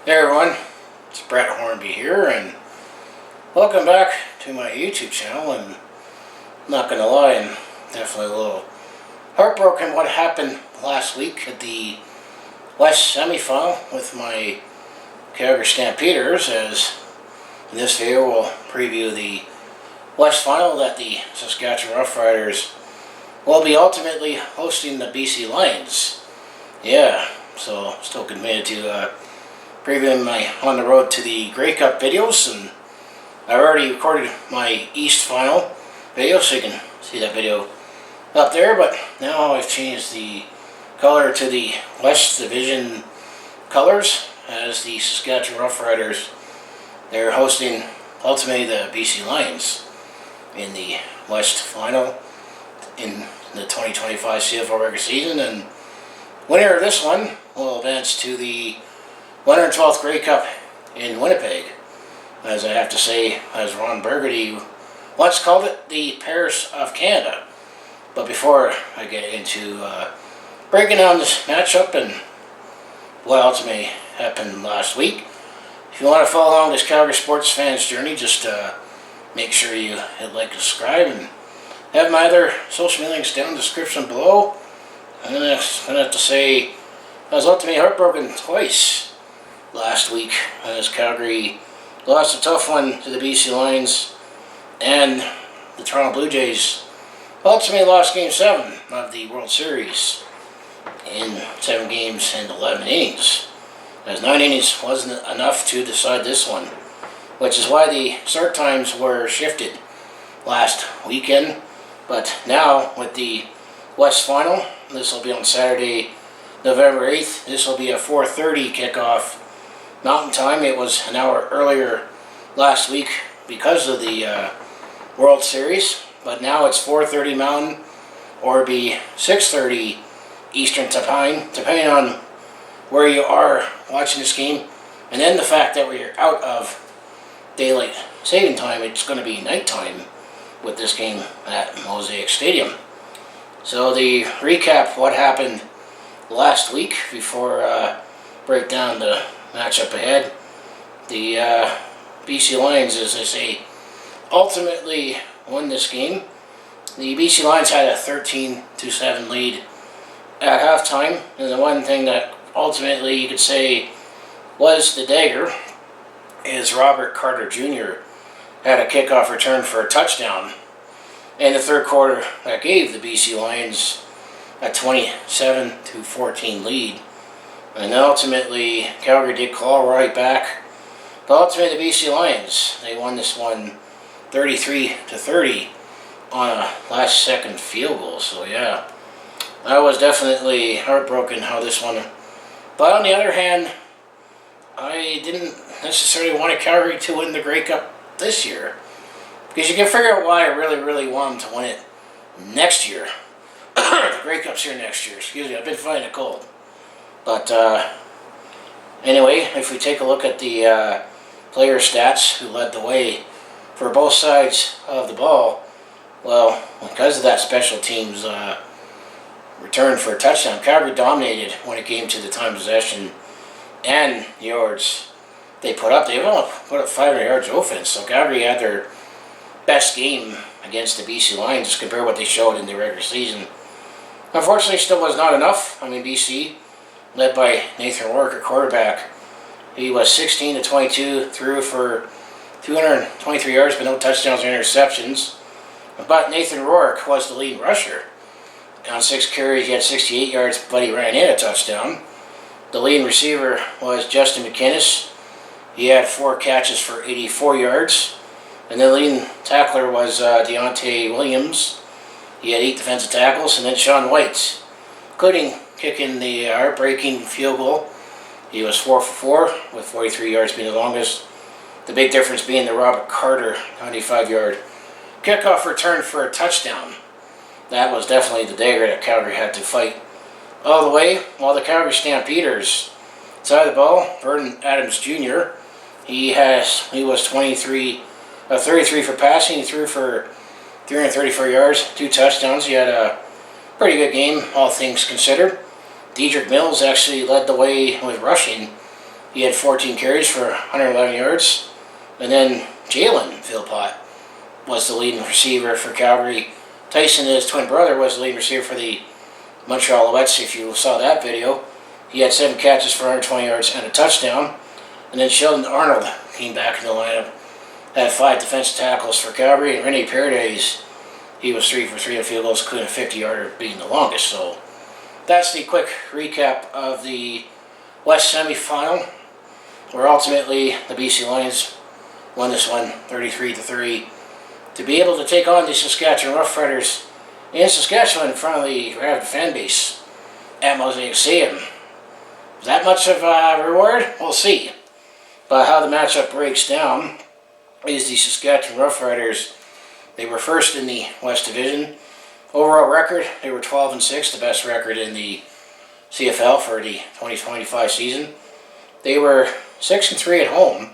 Hey everyone, it's Brett Hornby here, and welcome back to my YouTube channel. And not gonna lie, I'm definitely a little heartbroken what happened last week at the West semi-final with my Calgary Stampeders, as in this video we'll preview the West final that the Saskatchewan Roughriders will be ultimately hosting the BC Lions. Yeah, so still committed to previewing my on the road to the Grey Cup videos, and I've already recorded my East final video, so you can see that video up there. But now I've changed the color to the West Division colors, as the Saskatchewan Roughriders, they're hosting ultimately the BC Lions in the West final in the 2025 CFL regular season, and winner of this one will advance to the 112th Grey Cup in Winnipeg. As I have to say, as Ron Burgundy once called it, the Paris of Canada. But before I get into breaking down this matchup and what ultimately happened last week, if you want to follow along this Calgary sports fans journey, just make sure you hit like and subscribe, and have my other social media links down in the description below. I'm going to have to say I was ultimately heartbroken twice last week, as Calgary lost a tough one to the BC Lions, and the Toronto Blue Jays ultimately lost Game 7 of the World Series in 7 games and 11 innings, as 9 innings wasn't enough to decide this one, which is why the start times were shifted last weekend. But now with the West Final, this will be on Saturday, November 8th. This will be a 4:30 kickoff Mountain Time. It was an hour earlier last week because of the World Series, but now it's 4:30 Mountain, or be 6:30 Eastern Time, depending on where you are watching this game. And then the fact that we're out of daylight saving time, it's going to be nighttime with this game at Mosaic Stadium. So the recap what happened last week before break down the matchup ahead. The BC Lions, as I say, ultimately won this game. The BC Lions had a 13-7 lead at halftime, and the one thing that ultimately you could say was the dagger is Robert Carter Jr. had a kickoff return for a touchdown in the third quarter that gave the BC Lions a 27-14 lead. And ultimately, Calgary did claw right back. But ultimately, the BC Lions, they won this one 33-30 on a last-second field goal. So yeah, I was definitely heartbroken how this one. But on the other hand, I didn't necessarily want Calgary to win the Grey Cup this year, because you can figure out why I really want them to win it next year. The Grey Cup's here next year. Excuse me, I've been fighting a cold. But anyway, if we take a look at the player stats who led the way for both sides of the ball, well, because of that special teams return for a touchdown, Calgary dominated when it came to the time possession and yards they put up. They only put up 500 yards of offense, so Calgary had their best game against the BC Lions compared to what they showed in the regular season. Unfortunately, still was not enough. I mean, BC, led by Nathan Rourke at quarterback, he was 16-22, threw for 223 yards, but no touchdowns or interceptions. But Nathan Rourke was the lead rusher. On 6 carries, he had 68 yards, but he ran in a touchdown. The lead receiver was Justin McInnes. He had 4 catches for 84 yards. And the leading tackler was Deontay Williams. He had 8 defensive tackles. And then Sean Whyte, including kicking the heartbreaking field goal. He was 4 for 4, with 43 yards being the longest. The big difference being the Robert Carter 95-yard kickoff return for a touchdown. That was definitely the dagger that Calgary had to fight all the way. While the Calgary Stampeders side of the ball, Vernon Adams Jr., he was 33 for passing. He threw for 334 yards, 2 touchdowns. He had a pretty good game, all things considered. Dedrick Mills actually led the way with rushing. He had 14 carries for 111 yards. And then Jalen Philpott was the leading receiver for Calgary. Tyson, his twin brother, was the leading receiver for the Montreal Alouettes. If you saw that video, he had 7 catches for 120 yards and a touchdown. And then Sheldon Arnold came back in the lineup, had 5 defensive tackles for Calgary. And Rene Paredes, he was 3 for 3 on field goals, including a 50-yarder being the longest. So that's the quick recap of the West semifinal, where ultimately the BC Lions won this one 33-3 to be able to take on the Saskatchewan Roughriders in Saskatchewan in front of the rabid fan base at Mosaic Stadium. Is that much of a reward? We'll see. But how the matchup breaks down is the Saskatchewan Roughriders. They were first in the West Division. Overall record, they were 12-6, the best record in the CFL for the 2025 season. They were 6-3 at home,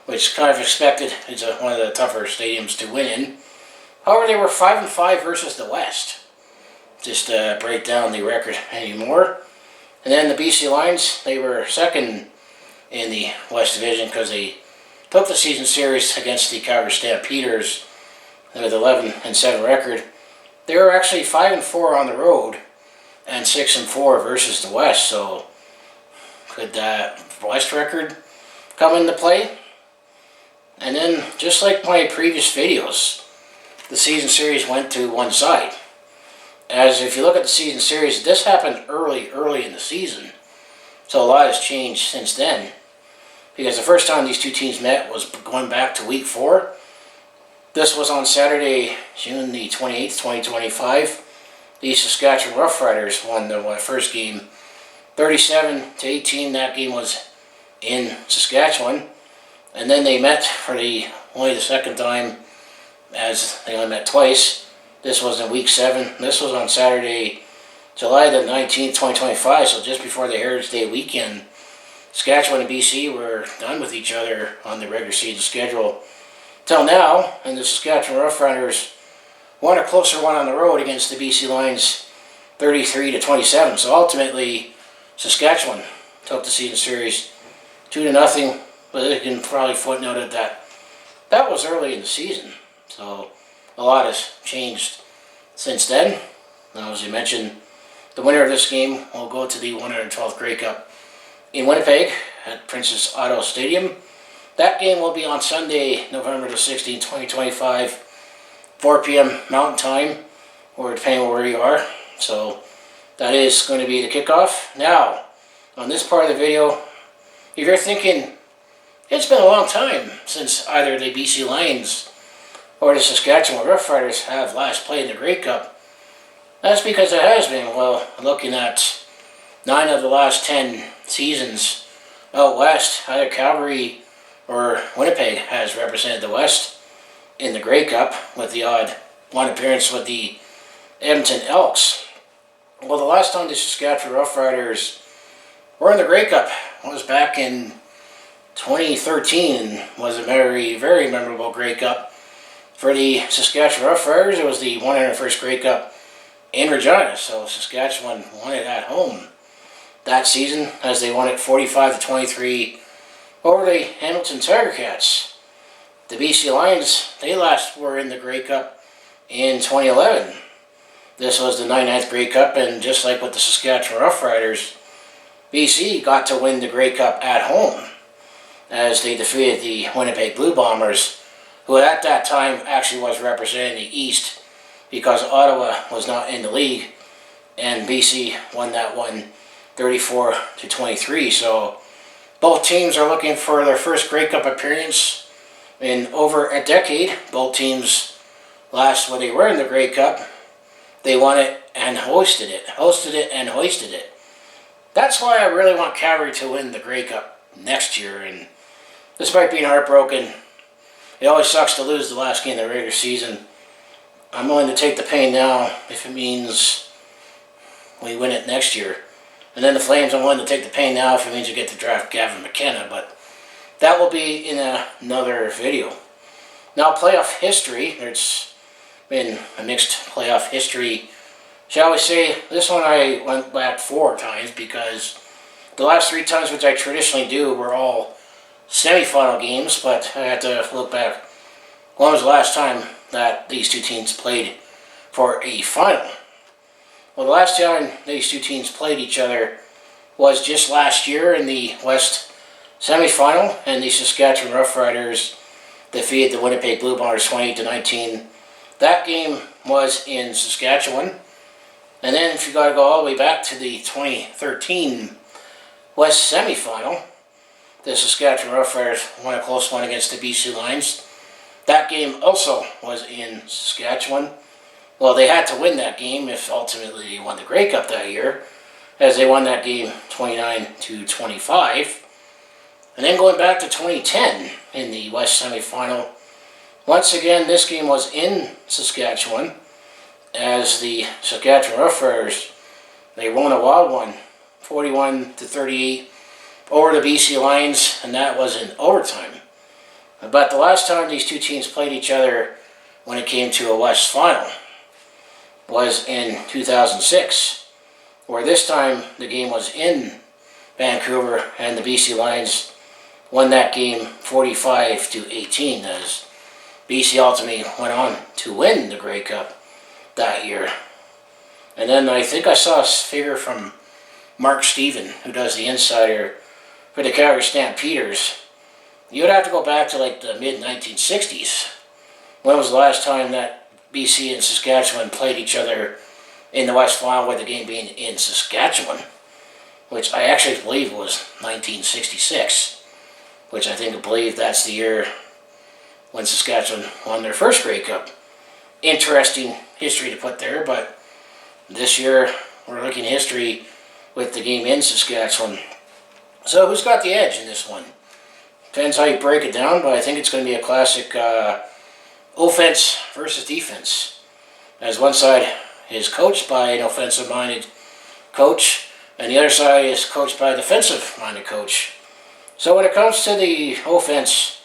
which kind of expected. It's one of the tougher stadiums to win in. However, they were 5-5 versus the West. Just to break down the record anymore. And then the BC Lions, they were second in the West Division because they took the season series against the Calgary Stampeders with 11-7 record. They were actually 5-4 on the road and 6-4 versus the West. So could that West record come into play? And then, just like my previous videos, the season series went to one side. As if you look at the season series, this happened early in the season. So a lot has changed since then. Because the first time these two teams met was going back to week 4. This was on Saturday, June the 28th, 2025. The Saskatchewan Roughriders won the first game 37-18. That game was in Saskatchewan. And then they met for only the second time, as they only met twice. This was in week 7. This was on Saturday, July the 19th, 2025, so just before the Heritage Day weekend. Saskatchewan and BC were done with each other on the regular season schedule till now, and the Saskatchewan Roughriders won a closer one on the road against the BC Lions 33-27. So ultimately, Saskatchewan took the season series 2-0. But you can probably footnote it that was early in the season. So a lot has changed since then. Now, as you mentioned, the winner of this game will go to the 112th Grey Cup in Winnipeg at Princess Auto Stadium. That game will be on Sunday, November the 16th, 2025, 4 p.m. Mountain Time, or depending on where you are. So that is going to be the kickoff. Now, on this part of the video, if you're thinking, it's been a long time since either the BC Lions or the Saskatchewan Roughriders have last played in the Grey Cup, that's because it has been. Well, looking at 9 of the last 10 seasons out west, either Calgary or Winnipeg has represented the West in the Grey Cup, with the odd one appearance with the Edmonton Elks. Well, the last time the Saskatchewan Roughriders were in the Grey Cup was back in 2013, was a very, very memorable Grey Cup for the Saskatchewan Roughriders. It was the 101st Grey Cup in Regina, so Saskatchewan won it at home that season as they won it 45-23 over the Hamilton Tiger Cats. The BC Lions, they last were in the Grey Cup in 2011. This was the 99th Grey Cup, and just like with the Saskatchewan Roughriders, BC got to win the Grey Cup at home as they defeated the Winnipeg Blue Bombers, who at that time actually was representing the East because Ottawa was not in the league, and BC won that one 34-23. So both teams are looking for their first Grey Cup appearance in over a decade. Both teams last when they were in the Grey Cup, they won it and hosted it. That's why I really want Calgary to win the Grey Cup next year, and despite being heartbroken, it always sucks to lose the last game of the regular season. I'm willing to take the pain now if it means we win it next year. And then the Flames, I'm willing to take the pain now if it means we get to draft Gavin McKenna, but that will be in another video. Now, playoff history. There's been a mixed playoff history, shall we say. This one I went back 4 times because The last 3 times, which I traditionally do, were all semi-final games, but I had to look back. When was the last time that these two teams played for a final? Well, the last time these two teams played each other was just last year in the West semi-final, and the Saskatchewan Roughriders defeated the Winnipeg Blue Bombers 28-19. That game was in Saskatchewan. And then if you got to go all the way back to the 2013 West semi-final, the Saskatchewan Roughriders won a close one against the BC Lions. That game also was in Saskatchewan. Well, they had to win that game if ultimately they won the Grey Cup that year, as they won that game 29-25. And then going back to 2010 in the West semi-final, once again this game was in Saskatchewan, as the Saskatchewan Roughriders, they won a wild one, 41-38 over the BC Lions, and that was in overtime. But the last time these two teams played each other when it came to a West final was in 2006, where this time the game was in Vancouver, and the BC Lions won that game 45-18, as BC ultimately went on to win the Grey Cup that year. And then I think I saw a figure from Mark Steven, who does the Insider for the Calgary Stampeders. You would have to go back to like the mid-1960s. When was the last time that BC and Saskatchewan played each other in the West Final, with the game being in Saskatchewan? Which I actually believe was 1966. Which I believe that's the year when Saskatchewan won their first Grey Cup. Interesting history to put there, but this year we're looking at history with the game in Saskatchewan. So who's got the edge in this one? Depends how you break it down, but I think it's going to be a classic offense versus defense. As one side is coached by an offensive-minded coach, and the other side is coached by a defensive-minded coach. So when it comes to the offense,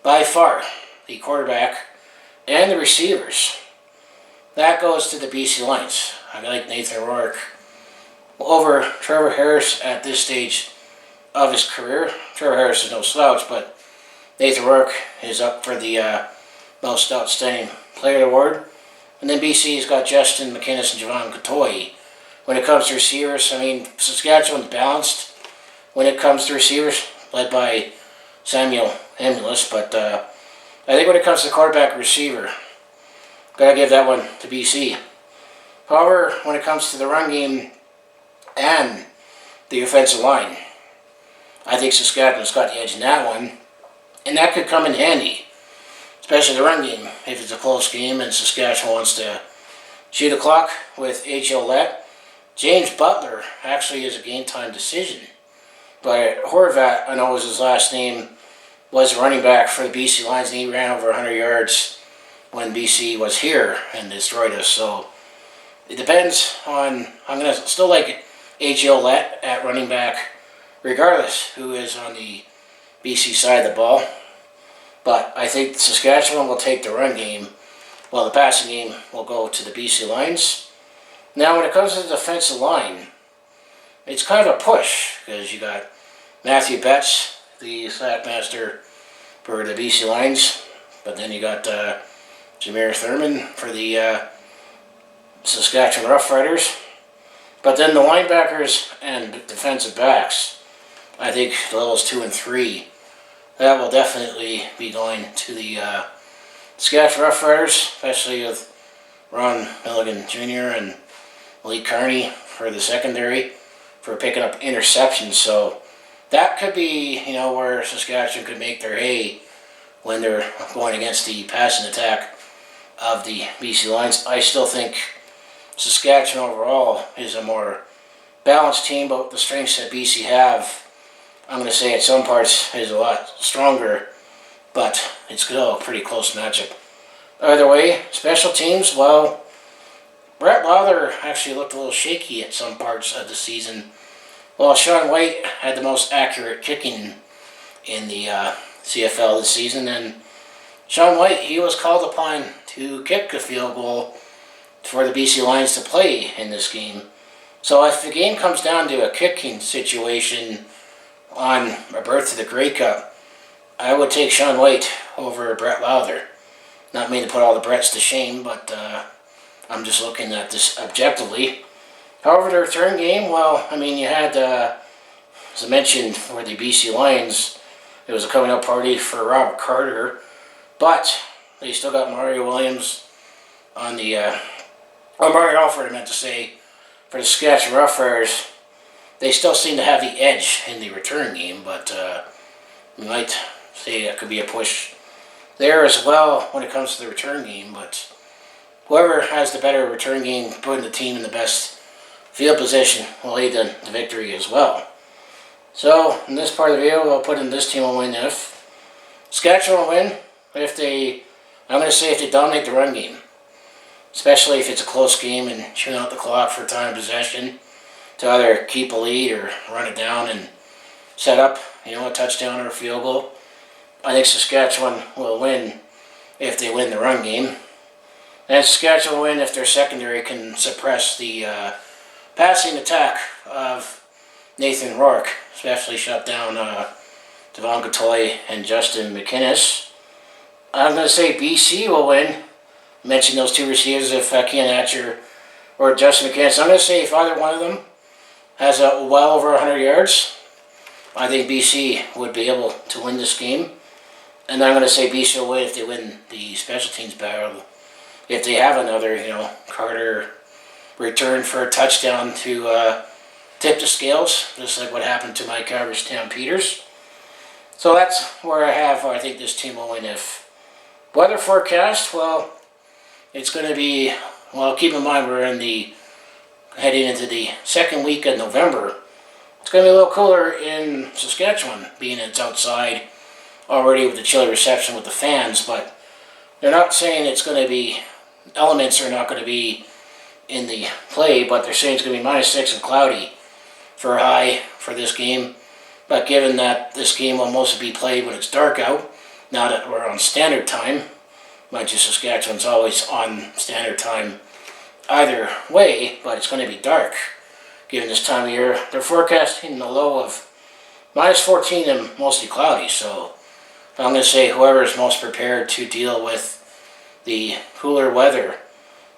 by far, the quarterback and the receivers, that goes to the BC Lions. I like Nathan Rourke over Trevor Harris at this stage of his career. Trevor Harris is no slouch, but Nathan Rourke is up for the Most Outstanding Player award. And then BC's got Justin McInnes and Javon Cotoy. When it comes to receivers, Saskatchewan's balanced when it comes to receivers, led by Samuel Emulus, but I think when it comes to quarterback receiver, gotta give that one to BC. However, when it comes to the run game and the offensive line, I think Saskatchewan's got the edge in that one, and that could come in handy, especially the run game. If it's a close game and Saskatchewan wants to shoot the clock with A.J. Ouellette, James Butler actually is a game time decision. But Horvat, I know was his last name, was running back for the BC Lions, and he ran over 100 yards when BC was here and destroyed us. So it depends on, I'm going to still like A.J. Ouellette at running back, regardless who is on the BC side of the ball. But I think Saskatchewan will take the run game, while the passing game will go to the BC Lions. Now when it comes to the defensive line, it's kind of a push, because you got Matthew Betts, the sack master for the BC Lions, but then you got Jameer Thurman for the Saskatchewan Roughriders. But then the linebackers and defensive backs, I think the levels 2 and 3, that will definitely be going to the Saskatchewan Roughriders, especially with Ron Milligan Jr. and Malik Carney for the secondary, for picking up interceptions. So that could be, where Saskatchewan could make their hay when they're going against the passing attack of the BC Lions. I still think Saskatchewan overall is a more balanced team, but the strengths that BC have, I'm going to say at some parts is a lot stronger, but it's still a pretty close matchup. Either way, special teams, well, Brett Lawler actually looked a little shaky at some parts of the season. Well, Sean Whyte had the most accurate kicking in the CFL this season, and Sean Whyte, he was called upon to kick a field goal for the BC Lions to play in this game. So if the game comes down to a kicking situation on a berth to the Grey Cup, I would take Sean Whyte over Brett Lowther. Not mean to put all the Bretts to shame, but I'm just looking at this objectively. However, the return game, well, I mean, you had, as I mentioned, for the BC Lions, it was a coming out party for Robert Carter, but they still got Mario Williams on the, or Mario Alford, I meant to say, for the Saskatchewan Roughriders. They still seem to have the edge in the return game, but we might say that could be a push there as well when it comes to the return game. But whoever has the better return game, putting the team in the best field position, will lead the victory as well. So in this part of the video, I'll put in this team will win if Saskatchewan will win. If they, I'm going to say if they dominate the run game, especially if it's a close game and chewing out the clock for time of possession to either keep a lead or run it down and set up, a touchdown or a field goal. I think Saskatchewan will win if they win the run game. And Saskatchewan will win if their secondary can suppress the passing attack of Nathan Rourke, especially shut down Devon Gatoy and Justin McInnes. I'm going to say BC will win. Mention those two receivers if Ken Hatcher or Justin McInnes. I'm going to say if either one of them has well over 100 yards, I think BC would be able to win this game. And I'm going to say BC will win if they win the special teams battle. If they have another, Carter return for a touchdown to tip the scales, just like what happened to my Calgary Stampeders. So that's where I think this team will win if. Weather forecast, well, it's going to be, keep in mind we're heading into the second week of November. It's going to be a little cooler in Saskatchewan, being it's outside already with the chilly reception with the fans, but they're not saying it's going to be, elements are not going to be in the play, but they're saying it's going to be -6 and cloudy for a high for this game. But given that this game will mostly be played when it's dark out, now that we're on standard time, mind you, Saskatchewan's always on standard time either way, but it's going to be dark given this time of year. They're forecasting a low of -14 and mostly cloudy, so I'm going to say whoever is most prepared to deal with the cooler weather,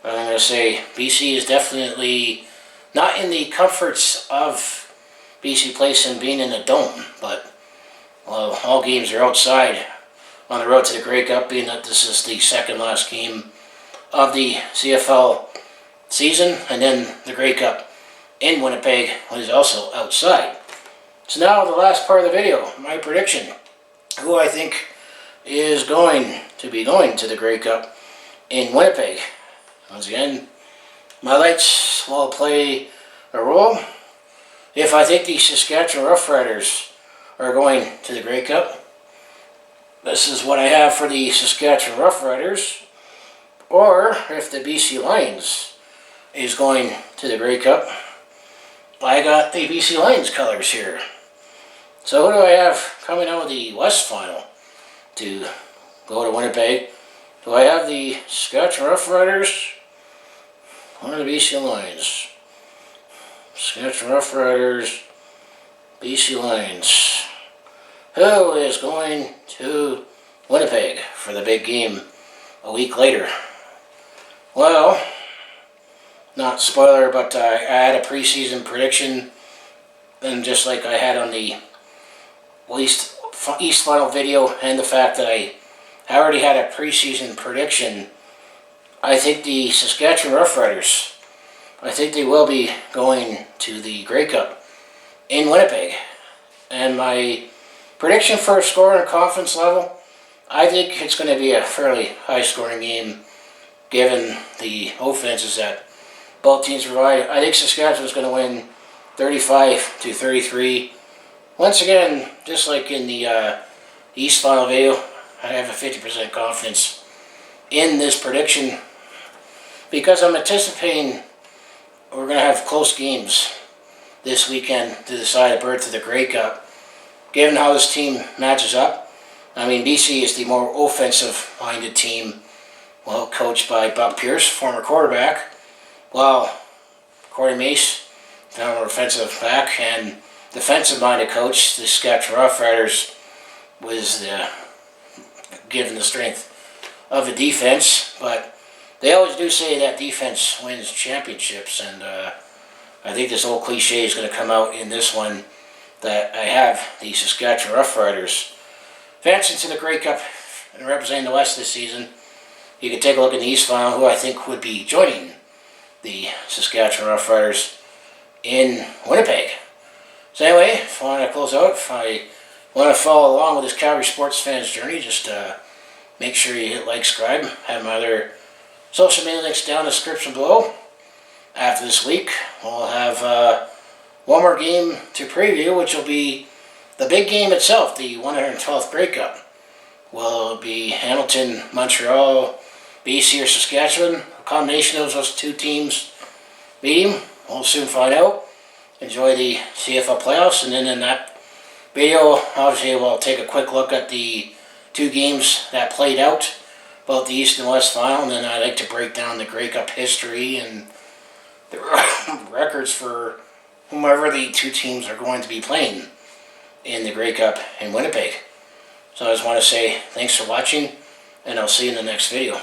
I'm going to say BC is definitely not in the comforts of BC Place and being in a dome, but all games are outside on the road to the Grey Cup, being that this is the second last game of the CFL season, and then the Grey Cup in Winnipeg was also outside. So now the last part of the video, my prediction, who I think is going to be going to the Grey Cup in Winnipeg. Once again, my lights will play a role. If I think the Saskatchewan Roughriders are going to the Grey Cup, this is what I have for the Saskatchewan Roughriders. Or if the BC Lions is going to the Grey Cup, I got the BC Lions colors here. So who do I have coming out of the West Final to go to Winnipeg? Do I have the Saskatchewan Roughriders or the BC Lions? Saskatchewan Roughriders, BC Lions. Who is going to Winnipeg for the big game a week later? Well, not spoiler, but I had a preseason prediction, and just like I had on the East Final video, and the fact that I already had a preseason prediction, I think the Saskatchewan Roughriders, I think they will be going to the Grey Cup in Winnipeg. And my prediction for a score and confidence level, I think it's going to be a fairly high-scoring game, given the offenses that both teams provide. I think Saskatchewan's going to win 35-33. Once again, just like in the East Final video, I have a 50% confidence in this prediction because I'm anticipating we're going to have close games this weekend to decide a berth to the Grey Cup. Given how this team matches up, I mean, BC is the more offensive-minded team, coached by Buck Pierce, former quarterback, while Corey Mace former offensive back and defensive-minded coach. The Saskatchewan Roughriders was given the strength of a defense, but they always do say that defense wins championships, and I think this old cliche is going to come out in this one, that I have the Saskatchewan Roughriders advancing to the Grey Cup and representing the West this season. You can take a look at the East final, who I think would be joining the Saskatchewan Roughriders in Winnipeg. So anyway, if I want to close out, if I want to follow along with this Calgary sports fans journey, just make sure you hit like, subscribe. Have my other social media links down in the description below. After this week, we'll have one more game to preview, which will be the big game itself, the 112th Grey Cup. Will it be Hamilton, Montreal, BC, or Saskatchewan? A combination of those two teams meeting. We'll soon find out. Enjoy the CFL playoffs, and then in that video, obviously we'll take a quick look at the two games that played out, both the East and West final, and then I like to break down the Grey Cup history and the records for whomever the two teams are going to be playing in the Grey Cup in Winnipeg. So I just want to say thanks for watching, and I'll see you in the next video.